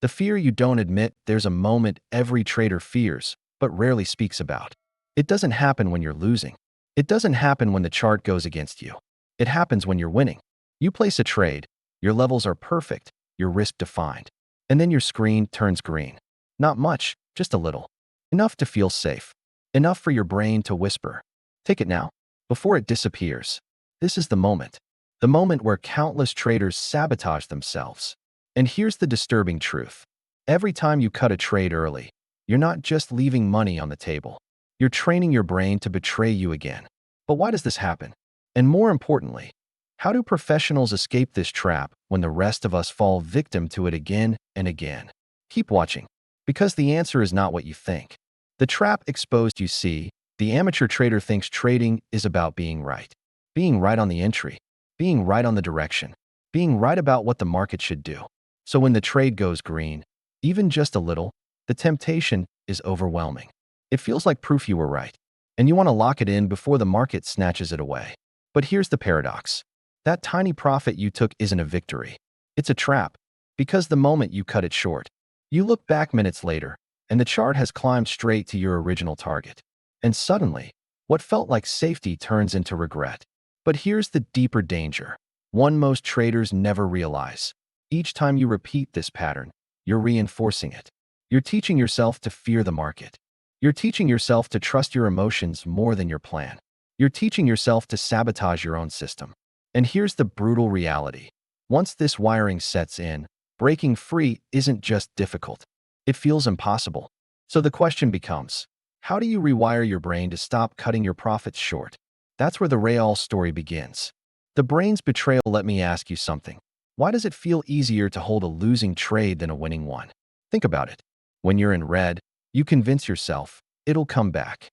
The fear you don't admit. There's a moment every trader fears, but rarely speaks about. It doesn't happen when you're losing. It doesn't happen when the chart goes against you. It happens when you're winning. You place a trade, your levels are perfect, your risk defined, and then your screen turns green. Not much, just a little. Enough to feel safe. Enough for your brain to whisper, "Take it now," before it disappears. This is the moment. The moment where countless traders sabotage themselves. And here's the disturbing truth. Every time you cut a trade early, you're not just leaving money on the table. You're training your brain to betray you again. But why does this happen? And more importantly, how do professionals escape this trap when the rest of us fall victim to it again and again? Keep watching, because the answer is not what you think. The trap exposed. You see, the amateur trader thinks trading is about being right. Being right on the entry, being right on the direction, being right about what the market should do. So when the trade goes green, even just a little, the temptation is overwhelming. It feels like proof you were right, and you want to lock it in before the market snatches it away. But here's the paradox. That tiny profit you took isn't a victory. It's a trap, because the moment you cut it short, you look back minutes later, and the chart has climbed straight to your original target. And suddenly, what felt like safety turns into regret. But here's the deeper danger, one most traders never realize. Each time you repeat this pattern, you're reinforcing it. You're teaching yourself to fear the market. You're teaching yourself to trust your emotions more than your plan. You're teaching yourself to sabotage your own system. And here's the brutal reality. Once this wiring sets in, breaking free isn't just difficult. It feels impossible. So the question becomes, how do you rewire your brain to stop cutting your profits short? That's where the real story begins. The brain's betrayal. Let me ask you something. Why does it feel easier to hold a losing trade than a winning one? Think about it. When you're in red, you convince yourself it'll come back.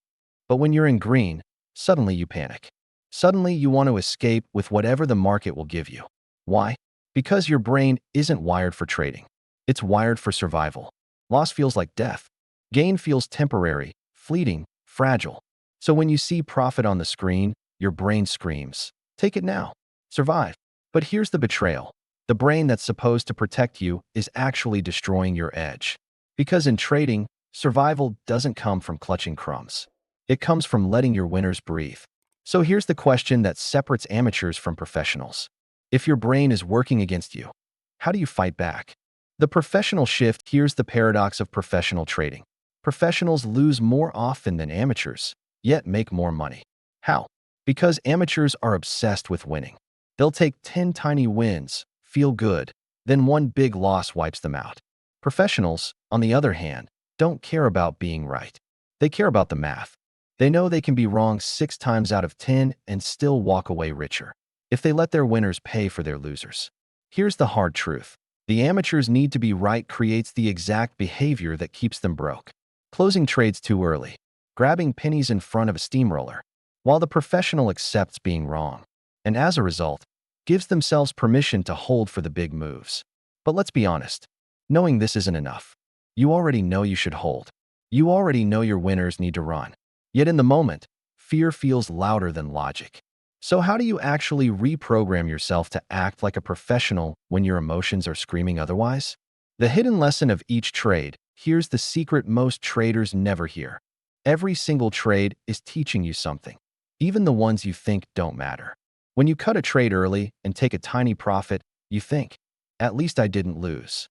But when you're in green, suddenly you panic. Suddenly you want to escape with whatever the market will give you. Why? Because your brain isn't wired for trading. It's wired for survival. Loss feels like death. Gain feels temporary, fleeting, fragile. So when you see profit on the screen, your brain screams, "Take it now. Survive." But here's the betrayal. The brain that's supposed to protect you is actually destroying your edge. Because in trading, survival doesn't come from clutching crumbs. It comes from letting your winners breathe. So here's the question that separates amateurs from professionals. If your brain is working against you, how do you fight back? The professional shift. Here's the paradox of professional trading. Professionals lose more often than amateurs, yet make more money. How? Because amateurs are obsessed with winning. They'll take 10 tiny wins, feel good, then one big loss wipes them out. Professionals, on the other hand, don't care about being right. They care about the math. They know they can be wrong 6 times out of 10 and still walk away richer if they let their winners pay for their losers. Here's the hard truth. The amateurs need to be right creates the exact behavior that keeps them broke. Closing trades too early, grabbing pennies in front of a steamroller, while the professional accepts being wrong, and as a result, gives themselves permission to hold for the big moves. But let's be honest, knowing this isn't enough. You already know you should hold. You already know your winners need to run. Yet in the moment, fear feels louder than logic. So how do you actually reprogram yourself to act like a professional when your emotions are screaming otherwise? The hidden lesson of each trade. Here's the secret most traders never hear. Every single trade is teaching you something, even the ones you think don't matter. When you cut a trade early and take a tiny profit, you think, "At least I didn't lose."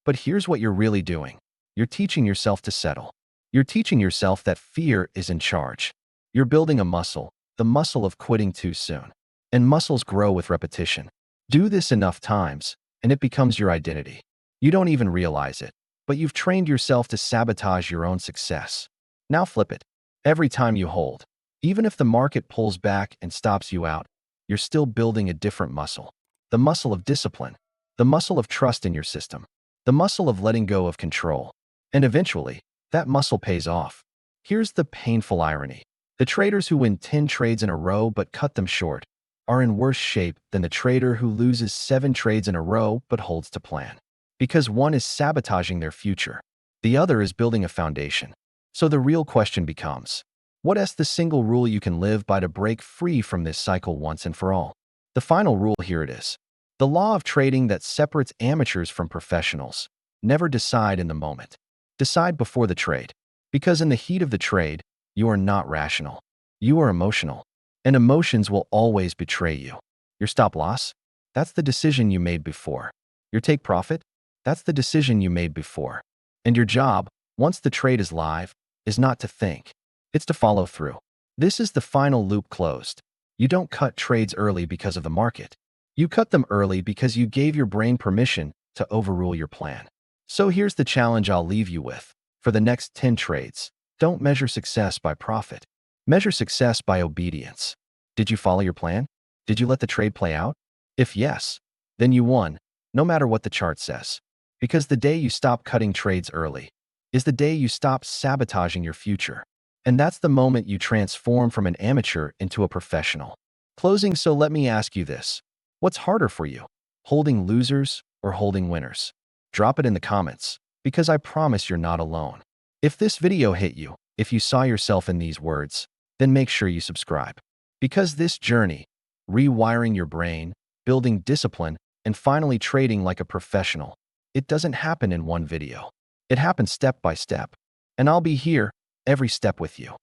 But here's what you're really doing. You're teaching yourself to settle. You're teaching yourself that fear is in charge. You're building a muscle, the muscle of quitting too soon. And muscles grow with repetition. Do this enough times, and it becomes your identity. You don't even realize it, but you've trained yourself to sabotage your own success. Now flip it. Every time you hold, even if the market pulls back and stops you out, you're still building a different muscle. The muscle of discipline, the muscle of trust in your system, the muscle of letting go of control. And eventually, that muscle pays off. Here's the painful irony. The traders who win 10 trades in a row but cut them short are in worse shape than the trader who loses 7 trades in a row but holds to plan. Because one is sabotaging their future, the other is building a foundation. So the real question becomes, what is the single rule you can live by to break free from this cycle once and for all? The final rule. Here it is. The law of trading that separates amateurs from professionals. Never decide in the moment. Decide before the trade. Because in the heat of the trade, you are not rational. You are emotional. And emotions will always betray you. Your stop loss? That's the decision you made before. Your take profit? That's the decision you made before. And your job, once the trade is live, is not to think. It's to follow through. This is the final loop closed. You don't cut trades early because of the market. You cut them early because you gave your brain permission to overrule your plan. So here's the challenge I'll leave you with. For the next 10 trades, don't measure success by profit. Measure success by obedience. Did you follow your plan? Did you let the trade play out? If yes, then you won, no matter what the chart says. Because the day you stop cutting trades early is the day you stop sabotaging your future. And that's the moment you transform from an amateur into a professional. Closing, so let me ask you this. What's harder for you, holding losers or holding winners? Drop it in the comments, because I promise you're not alone. If this video hit you, if you saw yourself in these words, then make sure you subscribe. Because this journey, rewiring your brain, building discipline, and finally trading like a professional, it doesn't happen in one video. It happens step by step. And I'll be here, every step with you.